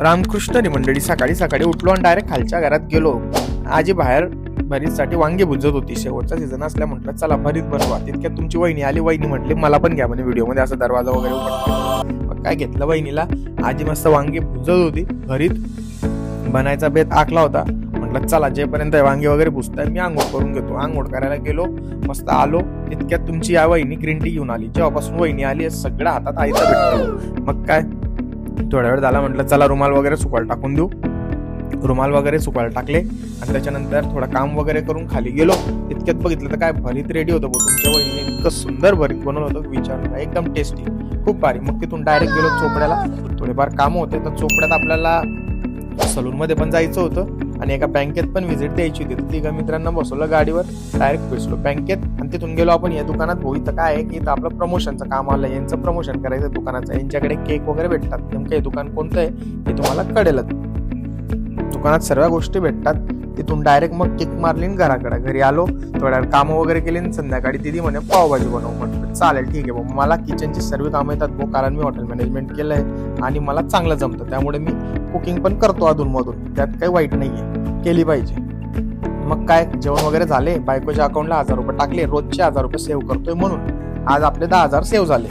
रामकृष्ण मंडळी, सकाळी सकाळी उठलो आणि डायरेक्ट खालच्या घरात गेलो. आजी बाहेर भरीतसाठी वांगे भुजत होती. शेवटचा सीझन असल्या म्हटलं चला भरीत बनवा. तितक्यात तुमची वहिनी आली. वहिनी म्हटली मला पण घ्या म्हणे व्हिडिओमध्ये, असं दरवाजा वगैरे उघडतो. मग काय घेतलं वहिनीला. आजी मस्त वांगे भुजत होती. भरीत बनायचा बेत आखला होता. म्हटलं चला जेपर्यंत वांगे वगैरे भुजताय मी आंघोळ करून घेतो. आंघोळ करायला गेलो, मस्त आलो. तितक्यात तुमची या वहिनी ग्रीन टी घेऊन आली. जेव्हापासून वहिनी आली सगळं हातात आयतं भेटलं. मग काय थोडा वेळ झाला, म्हटलं चला रुमाल वगैरे सुकायला टाकून देऊ. रुमाल वगैरे सुकायला टाकले आणि त्याच्यानंतर थोडं काम वगैरे करून खाली गेलो. तितक्यात बघितलं तर काय भरीत रेडी होतं. तुमच्या वहिनीने इतकं सुंदर भरीत बनवलं होतं विचार, एकदम टेस्टी, खूप भारी. मग तिथून डायरेक्ट गेलो चोपड्याला. थोडेफार कामं होते तर चोपड्यात आपल्याला सलूनमध्ये पण जायचं होतं आणि एका बँकेत पण व्हिजिट द्यायची होती. तिघा मित्रांना बसवलं गाडीवर, डायरेक्ट पोहोचलो बँकेत आणि तिथून गेलो आपण या दुकानात. भाऊ इथं काय आहे की इथं आपलं प्रमोशनचं काम आलं, यांचं प्रमोशन करायचं दुकानाचं. यांच्याकडे केक वगैरे भेटतात. नेमकं हे दुकान कोणतं आहे हे तुम्हाला कळेलच. दुकानात सर्व गोष्टी भेटतात. तिथून डायरेक्ट मग केक मारली घराकडे. घरी आलो, थोड्या कामं वगैरे केली. संध्याकाळी दिदी म्हणे पावभाजी बनव. म्हटलं चालेल ठीक आहे भाऊ. मला किचनची सर्व कामं येतात भाऊ, कारण मी हॉटेल मॅनेजमेंट केलंय आणि मला चांगलं जमतं. त्यामुळे मी कुकिंग पण करतो अधूनमधून, त्यात काही वाईट नाहीये, केली पाहिजे. मग काय जेवण वगैरे झाले. बायकोच्या अकाउंटला 1000 रुपये टाकले. रोजचे 1000 रुपये सेव्ह करतोय म्हणून आज आपले 10,000 सेव्ह झाले.